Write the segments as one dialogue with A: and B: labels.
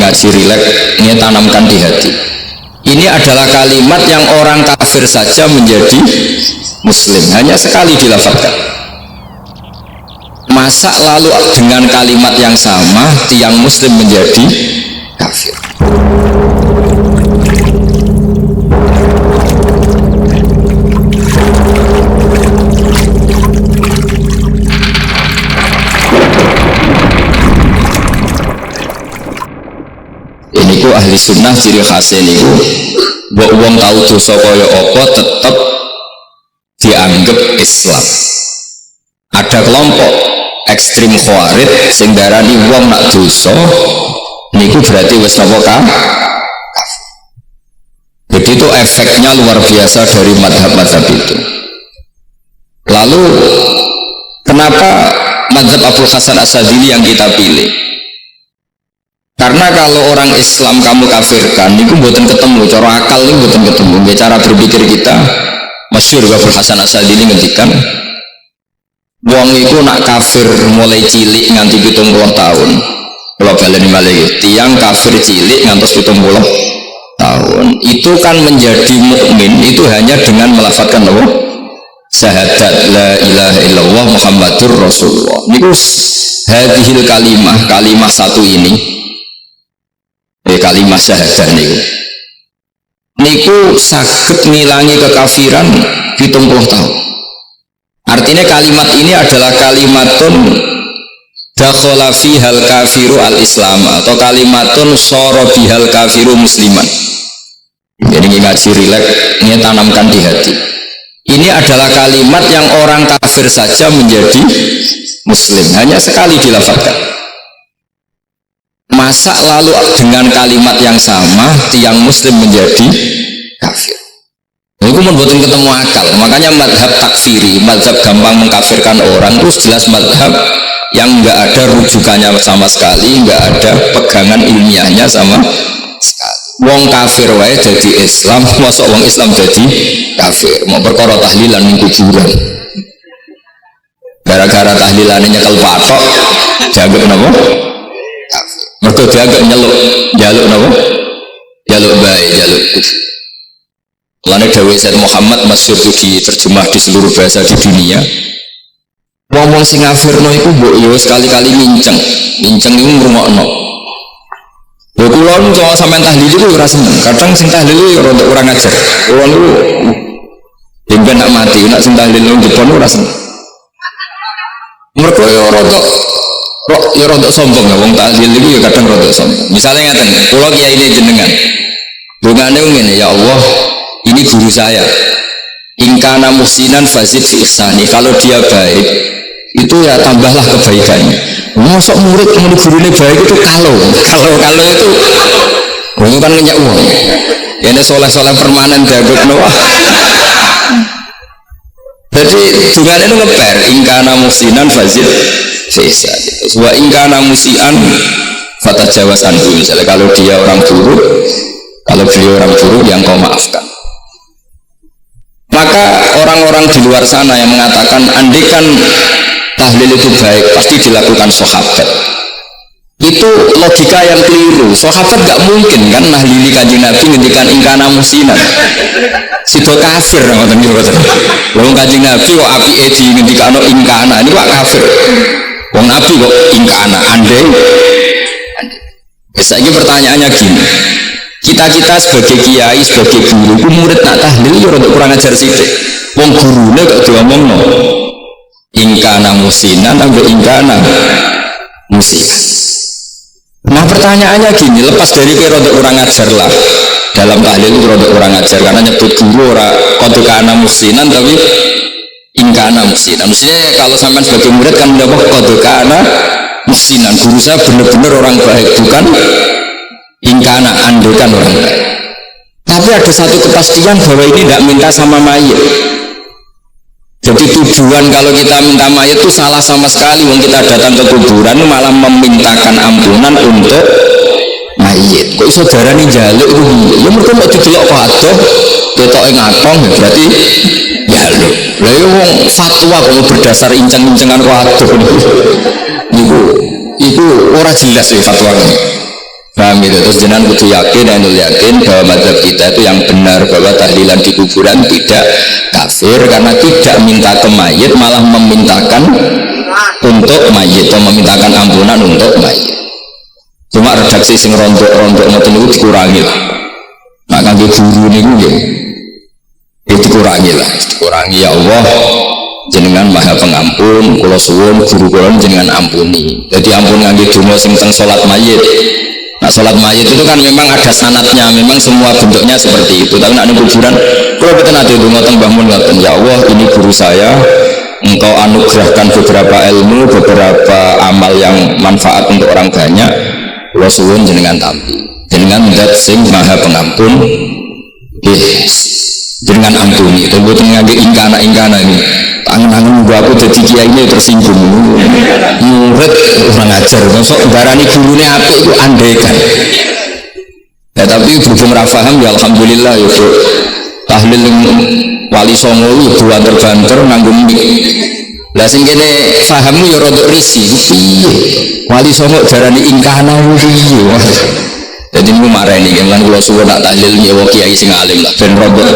A: ngaji rileks, ini tanamkan di hati. Ini adalah kalimat yang orang kafir saja menjadi muslim, hanya sekali dilafazkan. Masa lalu dengan kalimat yang sama tiang muslim menjadi kafir? Ini ku ahli sunnah ciri khasnya ini ku mbok wong tau dosa kaya apa tetep dianggap Islam. Ada kelompok ekstrim khawarij sing darani wong nak dosa niku berarti wis napa kafir. Jadi itu efeknya luar biasa dari madhab-madhab itu. Lalu kenapa madhab Abul Hasan Asyadzili yang kita pilih? Karena kalau orang Islam kamu kafirkan, itu buatan ketemu, cara akal ini buatan ketemu. Cara berpikir kita, masyhur Abul Hasan Asyadzili ngendikan, wong itu nak kafir mulai cilik nganti 70 tahun. Kalau baleni malih, tiang kafir cilik ngantos 70 tahun. Itu kan menjadi mukmin itu hanya dengan melafadzkan apa? Syahadat la ilaha illallah Muhammadur Rasulullah. Niku hadhil kalimah satu ini. Kalimat syahadah niku saged ngilangi kekafiran 70 tahun. Artinya kalimat ini adalah kalimatun dakhala fihal kafiru al-islam atau kalimatun sara bihal kafiru musliman. Jadi ngaji rileks, ini tanamkan di hati. Ini adalah kalimat yang orang kafir saja menjadi muslim, hanya sekali dilafadzkan. Masa lalu dengan kalimat yang sama tiang muslim menjadi kafir? Itu membuatkan ketemu akal. Makanya madhab takfiri, madhab gampang mengkafirkan orang, terus jelas madhab yang nggak ada rujukannya sama sekali, nggak ada pegangan ilmiahnya sama sekali. Wong kafir wae jadi Islam, masuk wong Islam jadi kafir. Mau perkara tahlilan ning kuburan, gara-gara tahlilannya nyekel patok, dianggap napa? Kafir. Mergo dianggap jaluk napa? Jaluk bae, jaluk kufur. Lane dawuh Said Muhammad masyhur diterjemah di seluruh bahasa di dunia. Wong-wong sing ngafirno iku mbok yo sekali-kali minceng iku ngrungokno. Lho kula niku sampean tahlil iku ora seneng. Kadang sing tahlil yo rada ora ngajar. Kula niku ben nak mati, nak sing tahlil nang depan ora seneng. Mergo yo rada sombong ya wong tahlil iku yo kadang rada sombong. Misale ngaten, kula kiyaine jenengan. Dongane ngene, ya Allah, ini guru saya. Ingkana musinan fazid fi ihsani. Kalau dia baik, itu ya tambahlah kebaikannya. Masuk murid gurunya baik itu kalau itu kan ngenyak uang. Ini soleh-soleh permanen dianggap wah. Jadi dengan itu ngeper ingkana musinan fazid fi ihsani. Wa ingkana musian fatajawaz anhu. Misalnya kalau dia orang buruk, kalau beliau orang buruk yang kau maafkan. Maka orang-orang di luar sana yang mengatakan andikan tahlil itu baik pasti dilakukan sahabat, itu logika yang keliru. Sahabat gak mungkin kan nahlili kanjeng Nabi ngendikan ingkana musinan sido kafir. Wong kanjeng Nabi kok apike di ngendikano ingkana ini kok kafir. Wong Nabi kok ingkana andai. Saiki pertanyaannya gini, kita sebagai kiai, sebagai guru, murid nak tahlil ya rada kurang ajar sithik. Wong gurune kok diomongno ingkana musinan ambil ingkana musian. Nah pertanyaannya gini, lepas dari rada kurang ajar lah dalam tahlil itu rada kurang ajar karena nyebut guru ora qad kana musinan tapi ingkana musinan. Maksudnya kalau sampean sebagai murid kan mendapat qad kana musinan, guru saya benar-benar orang baik, bukan ingkana andukan orang lain. Tapi ada satu kepastian bahwa ini tidak minta sama mayit. Jadi tujuan kalau kita minta mayit itu salah sama sekali. Wong kita datang ke kuburan malah memintakan ampunan untuk mayit. Kok saudara nih jaluk itu? Ya mereka mau didelok kok adoh, ketoke ngakong ya berarti jaluk. Lah ya wong fatwa kalau berdasar inceng-incengan kok adoh. Itu ora jelas ya fatwanya. Paham gitu? Terus jenengan kudu yakin dan yakin bahwa mazhab kita itu yang benar, bahwa tahlilan di kuburan tidak kafir karena tidak minta ke mayit, malah memintakan untuk mayit atau memintakan ampunan untuk mayit. Cuma redaksi sing rontok-rontok ngoten niku dikurangi lah. Nah kangge guru niku nggih dikurangi lah, dikurangi. Ya Allah, jenengan maha pengampun, kula suwun guru kula jenengan ampuni. Jadi ampun ngangge donga sing teng salat mayit. Nah sholat mayit itu kan memang ada sanatnya, memang semua bentuknya seperti itu. Tapi nak di kuburan, kalau betul nanti itu ngotong bangun ngotong, ya Allah ini guru saya, engkau anugerahkan beberapa ilmu, beberapa amal yang manfaat untuk orang banyak. Kalau suwun jenengan tampi, jenengan dat sing maha pengampun, jenengan ampuni. Itu buat ngagi ingkana ini. Tangan-tangan gua aku jadi kiai ini tersinggung, murid orang ajar, masuk barani gurunya apa itu andekan. Ya tapi berhubung rafaham ya alhamdulillah ya bro. Tahlil wali songo itu banter-banter nanggung mik. Lah sing kene fahammu ya rodok risi. Piye? Wali songo darani ingkana piye? Jadi niku mareni kan kula suwun nak tahlil nyewa kiai sing alim lah ben rodok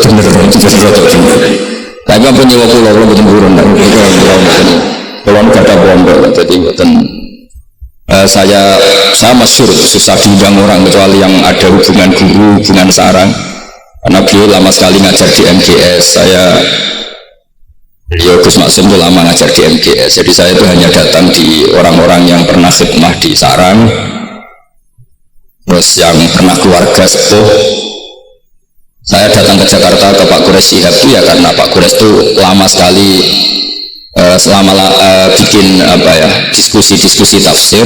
A: bener rodok bener. Tapi apa nyewa pulau betul burun, pulau nggak ada pondok, jadi betul. Saya masyhur susah diundang orang kecuali yang ada hubungan guru, hubungan sarang. Karena beliau lama sekali ngajar di MGS. Beliau Gus Maksim itu lama ngajar di MGS. Jadi saya itu hanya datang di orang-orang yang pernah khidmah di sarang, terus yang pernah keluarga sepuh. Saya datang ke Jakarta ke Pak Quraisy Shihab itu ya karena Pak Quraisy itu lama sekali bikin diskusi tafsir.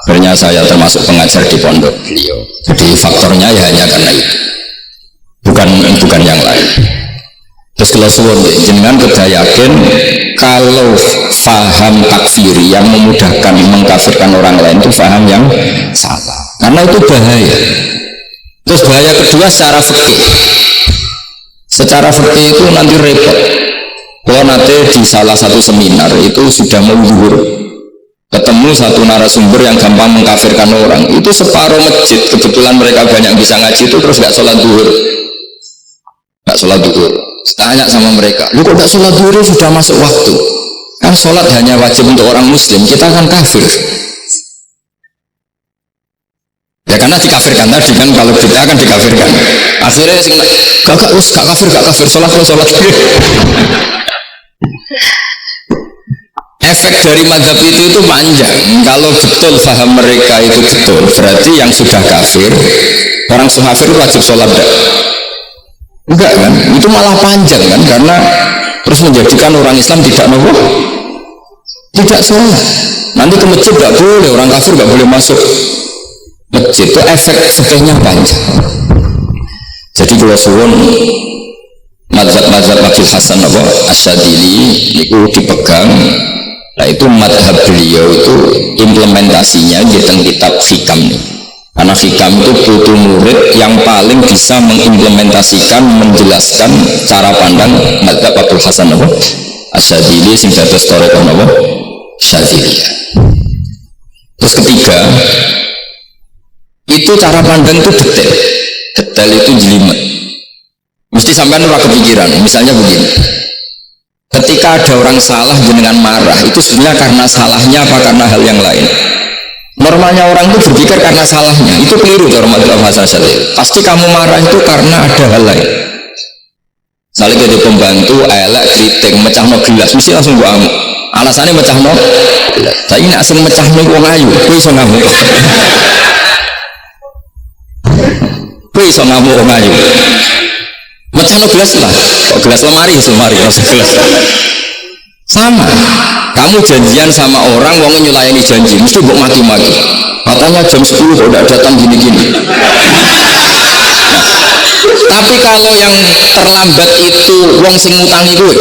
A: Akhirnya saya termasuk pengajar di pondok beliau. Jadi faktornya ya hanya karena itu, bukan yang lain. Terus kalau suwun jenengan kedah yakin kalau faham takfiri yang memudahkan mengkafirkan orang lain itu faham yang salah, karena itu bahaya. Terus bahaya kedua secara fikih. Secara fikih itu nanti repot. Kalau nanti di salah satu seminar itu sudah mengukur, ketemu satu narasumber yang gampang mengkafirkan orang, itu separuh masjid kebetulan mereka banyak bisa ngaji itu terus nggak sholat duhur. Tanya sama mereka, lu kok nggak sholat duhur sudah masuk waktu? Kan sholat hanya wajib untuk orang muslim, kita kan kafir. Ya karena dikafirkan tadi kan, kalau kita akan dikafirkan. Akhirnya gak kafir, sholat. Efek dari mazhab itu panjang. Kalau betul paham mereka itu betul, berarti yang sudah kafir, orang kafir wajib sholat enggak kan? Itu malah panjang kan, karena terus menjadikan orang Islam tidak sholat. Nanti ke masjid gak boleh, orang kafir gak boleh masuk masjid. Itu efek fikihnya panjang. Jadi kalau suwun mazhab Abil Hasan Asyadili itu dipegang. Nah itu mazhab beliau itu implementasinya di kitab Hikam nih. Karena Hikam itu butuh murid yang paling bisa mengimplementasikan, menjelaskan cara pandang mazhab Abil Hasan Asyadili sing dados thariqah Syadziliyah. Terus ketiga, itu cara pandang itu detail itu jelimet, mesti sampai ora kepikiran. Misalnya begini, ketika ada orang salah jenengan marah, itu sebenarnya karena salahnya apa karena hal yang lain? Normalnya orang itu berpikir karena salahnya, itu keliru cara bahasa Syadzili. Pasti kamu marah itu karena ada hal lain. Misalnya jadi pembantu elek kritik mecahno gelas, mesti langsung gua amuk. Alasannya mecahno gelas. Tapi nak sing mecahno wong ayu, kowe iso ngamuk. Kowe iso ngamuk wong ayu. Mecahno gelas lah. Kok gelas lemari masuk gelas. Sama. Kamu janjian sama orang, wong nyulayani janji, mesti mbok maki-maki. Katanya jam 10 kok udah datang gini-gini. Tapi kalau yang terlambat itu wong sing ngutangi kowe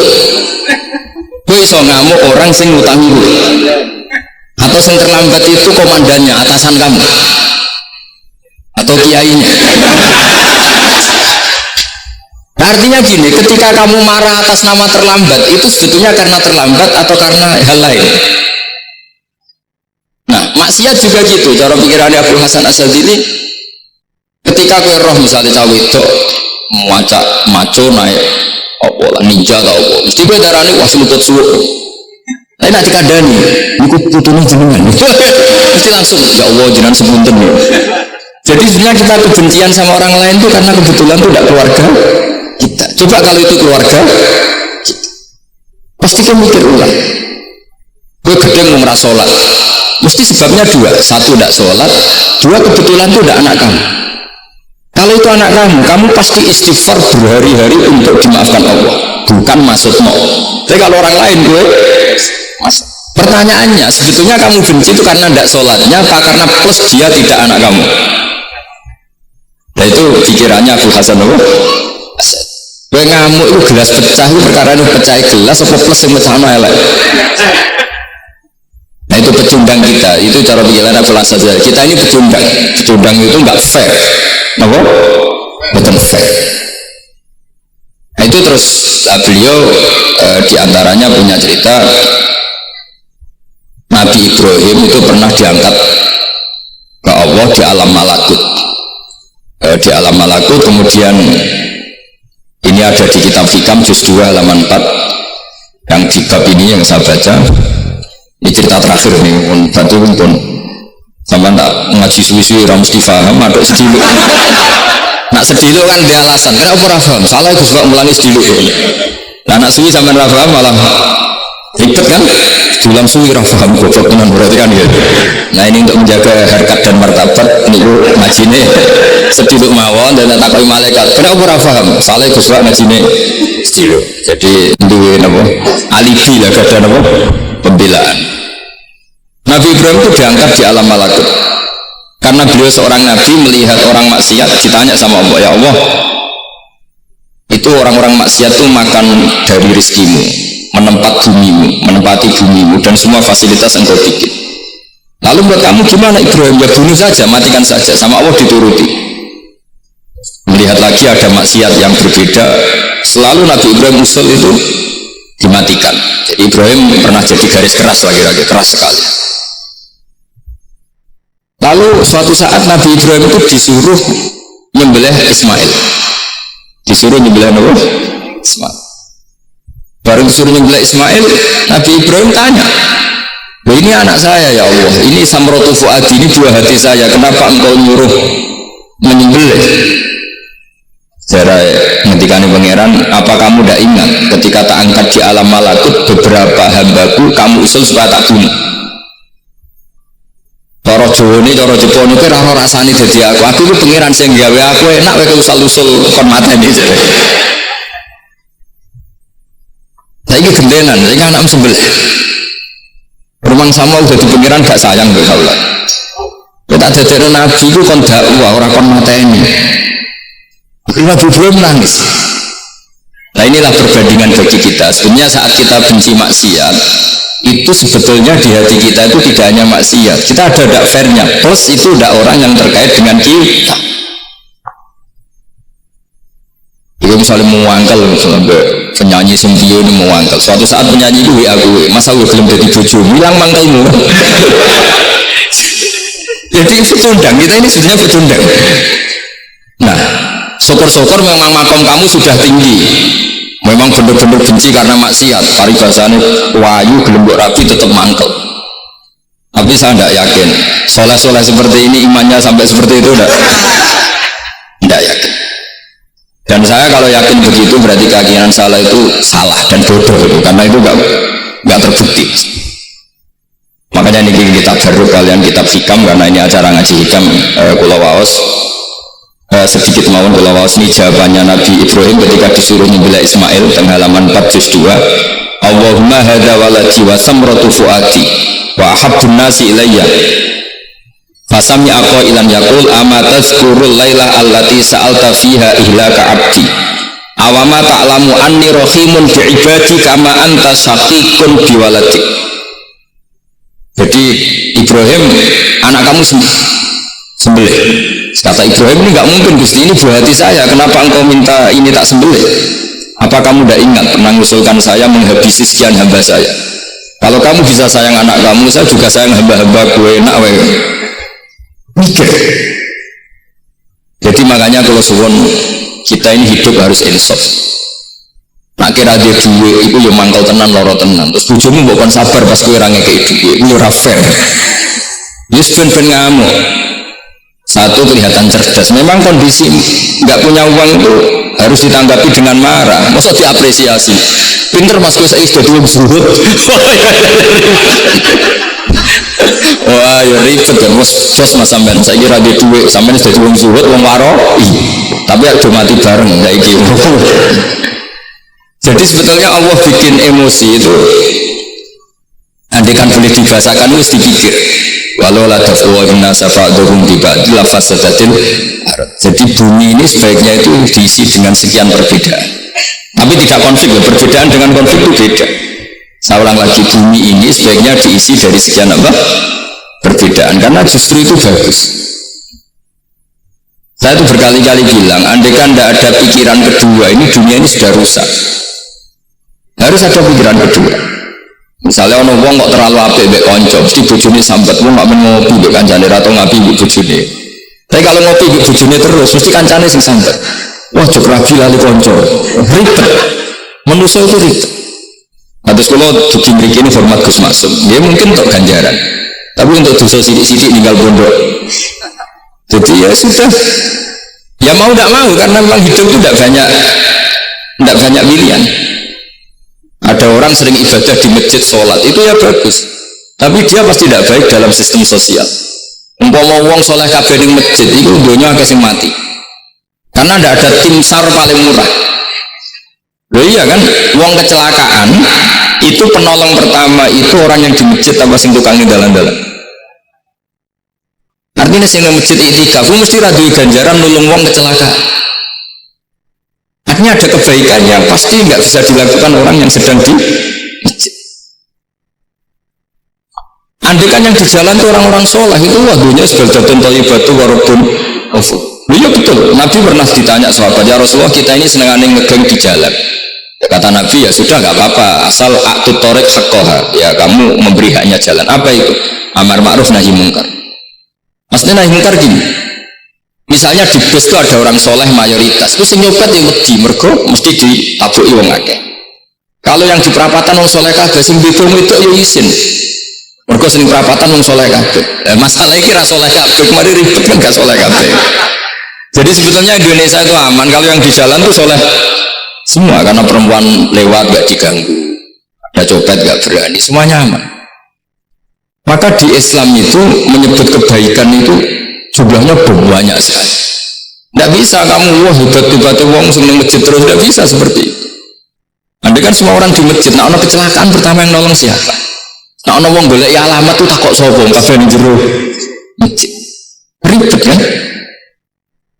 A: iso ngamuk orang sing ngutangi kowe. Atau sing terlambat itu komandannya, atasan kamu atau kiainya. Artinya gini, ketika kamu marah atas nama terlambat, itu sebetulnya karena terlambat atau karena hal lain. Nah, Maksiat juga gitu. Cara pikirannya Abu Hasan Asyadzili, ketika kowe roh misalnya cawe itu maco naik apa lah ninja atau apa, mesti kowe darane wah selutut suwuk. Tapi nak dikandani, iku putune jenengan. Mesti langsung ya Allah jenengan sepunten ya. Jadi sebenarnya kita kebencian sama orang lain itu karena kebetulan itu tidak keluarga kita. Coba kalau itu keluarga kita, pasti kan mikir ulang. Gue gedeng mau sholat, mesti sebabnya dua. Satu tidak sholat, dua kebetulan itu tidak anak kamu. Kalau itu anak kamu pasti istighfar berhari-hari untuk dimaafkan Allah, bukan maksud mau. Tapi kalau orang lain gue masuk. Pertanyaannya sebetulnya kamu benci itu karena tidak sholatnya, apa karena plus dia tidak anak kamu? Nah itu pikirannya Abu Hasan Asyadzili. Gue ngamuk itu gelas pecah itu perkara itu pecah gelas apa plus yang pecah elek. Nah itu pecundang kita, itu cara pikiran Abu Hasan Asyadzili. Kita ini pecundang itu nggak fair, kenapa? Betul fair. Nah itu terus beliau diantaranya punya cerita Nabi Ibrahim itu pernah diangkat ke Allah di alam malakut. Di alam malakut kemudian ini ada di kitab Hikam juz 2 halaman 4 yang di bab ini yang saya baca. Ini cerita terakhir nih pun sama tak ngaji suwi-suwi ram mesti paham ada sediluk. Nak sediluk kan dia alasan kenapa ora paham salah itu sebab mulai sediluk. Nah anak suwi sampean ora paham malah ribet kan, dalam suwi rafaham goblok tenan berarti kan gitu. Nah ini untuk menjaga harkat dan martabat niku ngajine sediluk mawon dan takoi malaikat. Kenapa rafaham? Salah Gus Pak ngajine sediluk. Jadi duwe napa? Alibi lah kada napa? Pembelaan. Nabi Ibrahim itu diangkat di alam malakut. Karena beliau seorang nabi melihat orang maksiat ditanya sama Allah, ya Allah, itu orang-orang maksiat itu makan dari rezekimu, menempati bumimu dan semua fasilitas engkau bikin. Lalu buat kamu gimana Ibrahim? Ya bunuh saja, matikan saja, sama Allah dituruti. Melihat lagi ada maksiat yang berbeda, selalu Nabi Ibrahim usul itu dimatikan. Jadi Ibrahim pernah jadi garis keras lagi-lagi, keras sekali. Lalu suatu saat Nabi Ibrahim itu disuruh nyembelih Ismail. Disuruh nyembelih Ismail. Baru disuruh nyembelih Ismail, Nabi Ibrahim tanya, ini anak saya ya Allah, ini samrotu fuadi, ini buah hati saya, kenapa engkau nyuruh menyembelih? Secara ngendikane pangeran, apa kamu tidak ingat ketika tak angkat di alam malakut beberapa hambaku kamu usul supaya tak bunuh? Cara Jawa ini, cara Jepang ini rara rasani jadi aku itu pangeran sing gawe aku enak wae usul-usul kon mateni jare. Saiki gendenan, saiki anak sembelih. Rumang sama udah di pangeran gak sayang mbek Allah. Kita dadekno nabi itu kon dakwah ora kon mateni. Nabi Ibrahim nangis. Nah inilah perbandingan bagi kita. Sebenarnya saat kita benci maksiat, itu sebetulnya di hati kita itu tidak hanya maksiat, kita ada tidak fairnya, plus itu tidak orang yang terkait dengan kita. Itu misalnya mewangkel, misalnya penyanyi sembio ini mewangkel. Suatu saat penyanyi itu WA gue, masa gue belum jadi bojo, bilang mangkelmu. Jadi pecundang, kita ini sebenarnya pecundang. Nah, syukur-syukur memang makom kamu sudah tinggi. Memang benar-benar benci karena maksiat, paribasane wayu gelembok rapi tetap mangkel. Tapi saya tidak yakin soleh-soleh seperti ini imannya sampai seperti itu tidak yakin. Dan saya kalau yakin begitu berarti keyakinan salah itu salah dan bodoh itu, karena itu nggak terbukti. Makanya ini kitab baru kalian kitab Hikam, karena ini acara ngaji Hikam Kula Waos. Sedikit mawon kula waos ini jawabannya Nabi Ibrahim ketika disuruh nyembelih Ismail tengah halaman 4 juz 2. Allahumma hadza waladi wa samratu fuadi wa habbun nasi ilayya. Fasami aqailan yaqul ama tazkurul laila allati sa'alta fiha ihlaka abdi. Awama ta'lamu anni rahimun bi ibadi kama anta syaqiqun bi waladik. Jadi Ibrahim, anak kamu sembelih. Kata Ibrahim, ini nggak mungkin Gusti, ini buah hati saya, kenapa engkau minta ini tak sembelih? Apa kamu tidak ingat pernah mengusulkan saya menghabisi sekian hamba saya? Kalau kamu bisa sayang anak kamu, saya juga sayang hamba-hamba gue, enak we. Mikir. Jadi makanya kalau suwon kita ini hidup harus insaf. Nak kira dia duit, itu yang mangkal tenan, loro tenan. Terus bujumu bukan sabar pas kue rangnya kayak duit, itu rafael. Yes, ben ngamuk. Satu kelihatan cerdas. Memang kondisi nggak punya uang itu harus ditanggapi dengan marah. Masa diapresiasi. Pinter mas kue saya sudah dua zuhud. Wah, ya ribet kan, bos mas sampean. Saya kira dia duit, sampean sudah dua zuhud, wong waro. Tapi ada mati bareng, nggak gitu. Jadi sebetulnya Allah bikin emosi itu, andai kan boleh dibahasakan harus dipikir. Walau la taqwa inna safa'duhum diba'di la fasadatil ard. Jadi bumi ini sebaiknya itu diisi dengan sekian perbedaan. Tapi tidak konflik, perbedaan dengan konflik itu beda. Saya ulang lagi, bumi ini sebaiknya diisi dari sekian apa? Perbedaan, karena justru itu bagus. Saya itu berkali-kali bilang, andai kan tidak ada pikiran kedua, ini dunia ini sudah rusak. Harus ada pikiran kedua. Misalnya ono wong kok terlalu apik mbek kanca, mesti bojone sambat, wong gak men ngopi mbek kancane atau ngapi mbek bojone. Tapi kalau ngopi mbek bojone terus, mesti kancane sing sambat. Wah, jok rabi lali kanca. Ribet. Manusa itu ribet. Atus kula dugi mriki ini format Gus Maksum. Ya mungkin untuk ganjaran. Tapi untuk dosa sidik-sidik tinggal pondok. Jadi ya sudah. Ya mau tidak mau, karena memang hidup itu tidak banyak pilihan. Ada orang sering ibadah di masjid, sholat, itu ya bagus. Tapi dia pasti tidak baik dalam sistem sosial. Umpama wong soleh kabeh ning masjid, itu dunia akeh sing mati. Karena tidak ada tim SAR paling murah. Loh iya kan, wong kecelakaan itu penolong pertama itu orang yang di masjid apa sing tukangnya dalan-dalan. Artinya sing nang masjid itikaf mesti ra duwe ganjaran nulung wong kecelakaan. Artinya ada kebaikan yang pasti nggak bisa dilakukan orang yang sedang di masjid. Andai kan yang di jalan itu orang-orang sholah itu waduhnya sebaldatun thayyibatu warabun ofu. Iya betul. Nabi pernah ditanya sahabat, ya Rasulullah kita ini senengane ngegeng di jalan. Kata Nabi, ya sudah nggak apa-apa, asal aktu torek haqqaha, ya kamu memberi haknya jalan. Apa itu? Amar ma'ruf nahi mungkar. Maksudnya nahi mungkar gini. Misalnya di bus itu ada orang soleh mayoritas, terus nyopet yang wedi, mergo mesti ditabuki wong akeh. Kalau yang di perapatan wong soleh kabeh, sing beda itu ya isin. Mergo sing perapatan wong soleh kabeh. Masalah iki ra soleh kabeh, kemarin ribet kan gak soleh kabeh. Jadi sebetulnya Indonesia itu aman kalau yang di jalan tuh soleh semua, karena perempuan lewat gak diganggu, ada copet gak berani, semuanya aman. Maka di Islam itu menyebut kebaikan itu jumlahnya banyak sekali. Tidak bisa kamu wah hebat-hebat wong seneng masjid terus, tidak bisa seperti itu. Andai kan semua orang di masjid, nah ono kecelakaan pertama yang nolong siapa? Nah ono wong golek alamat tuh takok sapa kabeh ning jero masjid. Ribet kan?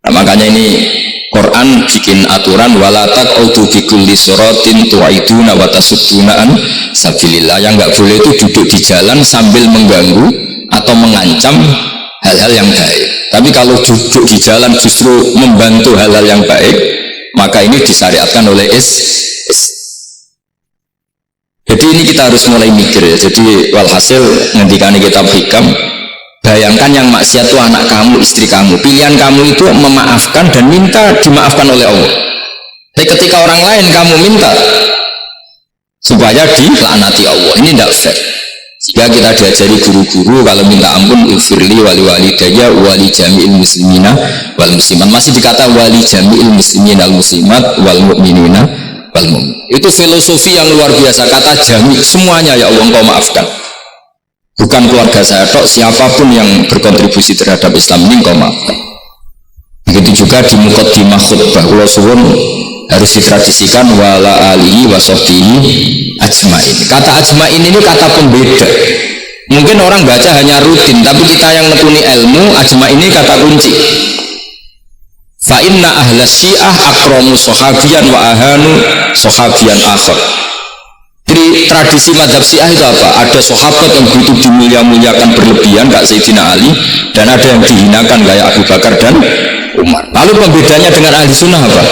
A: Nah, makanya ini Quran bikin aturan wala taqutu bi kulli siratin tu'iduna wa tasudduna an sabilillah. Yang enggak boleh itu duduk di jalan sambil mengganggu atau mengancam hal-hal yang baik. Tapi kalau duduk di jalan justru membantu hal-hal yang baik, maka ini disyariatkan oleh Jadi ini kita harus mulai mikir ya. Jadi walhasil ngendikane kitab hikam, bayangkan yang maksiat itu anak kamu, istri kamu. Pilihan kamu itu memaafkan dan minta dimaafkan oleh Allah. Tapi ketika orang lain kamu minta supaya dilaknati Allah, ini tidak fair. Jika kita diajari guru-guru kalau minta ampun ufirli wali walidayya wali jami'il muslimina wal muslimat, masih dikata wali jami'il muslimina wal muslimat wal mu'minina wal mu'min. Itu filosofi yang luar biasa, kata jami' semuanya ya Allah engkau maafkan, bukan keluarga saya tok, siapapun yang berkontribusi terhadap Islam ini engkau maafkan. Begitu juga di muqaddimah khutbah kula suwun harus ditradisikan wala alihi wa sahbihi ajmain. Kata ajmain ini kata pembeda. Mungkin orang baca hanya rutin, tapi kita yang nekuni ilmu, ajmain ini kata kunci. Fa inna ahla syiah akramu sahabiyan wa ahanu sahabiyan akhar. Jadi tradisi mazhab syiah itu apa? Ada sahabat yang begitu dimulia-muliakan berlebihan kayak Sayyidina Ali, dan ada yang dihinakan kayak Abu Bakar dan Umar. Lalu pembedanya dengan ahli sunnah apa?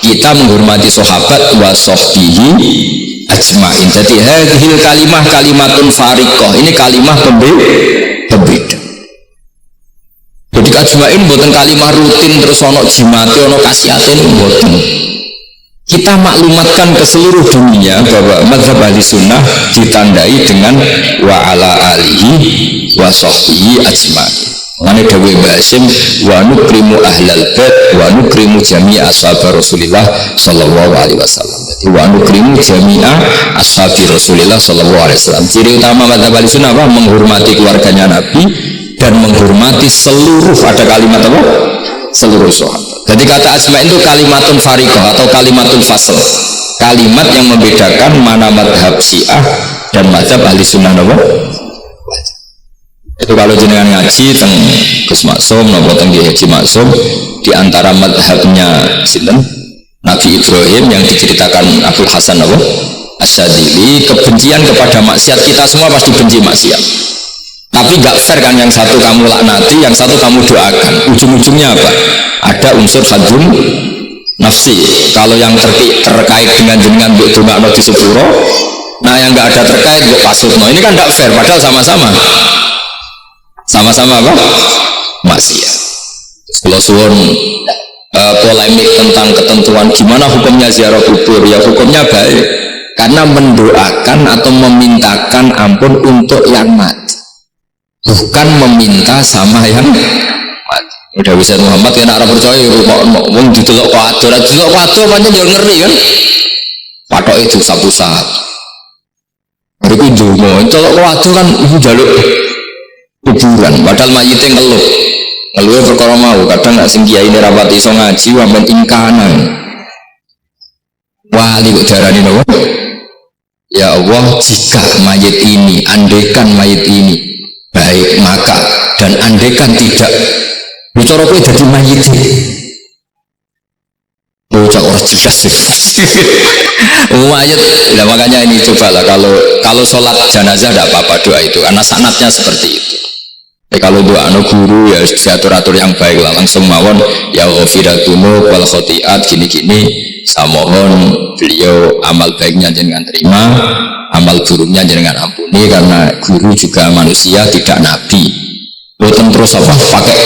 A: Kita menghormati sahabat wa sahbihi ajmain. Jadi hadhil kalimah kalimatun fariqah, ini kalimah pembeda. Jadi ajmain buatan kalimah rutin terus ono jimati ono kasiatin buatan. Kita maklumatkan ke seluruh dunia bahwa mazhab ahli sunnah ditandai dengan wa ala alihi wa sahbihi ajmain. Mane dawe Basim wa nukrimu ahlal bait wa nukrimu jami'a ashabi Rasulillah sallallahu alaihi wasallam. Jadi wa nukrimu jami'a ashabi Rasulillah sallallahu alaihi wasallam. Ciri utama mazhab ahli sunnah apa? Menghormati keluarganya Nabi dan menghormati seluruh, ada kalimat apa? Seluruh sahabat. Jadi kata ajma'in itu kalimatun fariqah atau kalimatun fasl, kalimat yang membedakan mana madhab syiah dan madhab ahli sunnah apa? Itu kalau jenengan ngaji teng Gus Maksum nopo teng Haji Maksum, di antara madhabnya sinten Nabi Ibrahim yang diceritakan Abdul Hasan apa? Asyadili, kebencian kepada maksiat, kita semua pasti benci maksiat. Tapi gak fair kan, yang satu kamu laknati, yang satu kamu doakan. Ujung-ujungnya apa? Ada unsur hadzun nafsi. Kalau yang terkait dengan jenengan mbok dongakno di sepuro, nah yang gak ada terkait mbok pasutno. Ini kan gak fair, padahal sama-sama apa? Maksiat. Kalau suwun polemik tentang ketentuan gimana hukumnya ziarah kubur, ya hukumnya baik karena mendoakan atau memintakan ampun untuk yang mati, bukan meminta sama yang mati. Udah bisa Muhammad kan arah percaya wong didelok kuwatir, didelok kuwatir pancen yo ngeri kan. Patok itu pusat. Bariku ndonga, delok kuwatir kan iku njaluk kuburan, padahal mayite ngeluh perkara mau. Kadang nak sing kiai ini rapat iso ngaji wamben ingkanan. Wali kok darani napa? Ya Allah, jika mayit ini, andaikan mayit ini baik, maka dan andaikan tidak, bicara kowe dadi mayit bocah orang jelas mayit. Nah, makanya ini cobalah kalau sholat jenazah tidak apa-apa doa itu karena sanatnya seperti itu. Kalau doa guru ya diatur-atur yang baik lah, langsung mawon ya ghafiratunub wal khotiat gini-gini, saya mohon beliau amal baiknya jangan terima, amal buruknya jangan ampuni, karena guru juga manusia tidak nabi. Boten terus apa pakai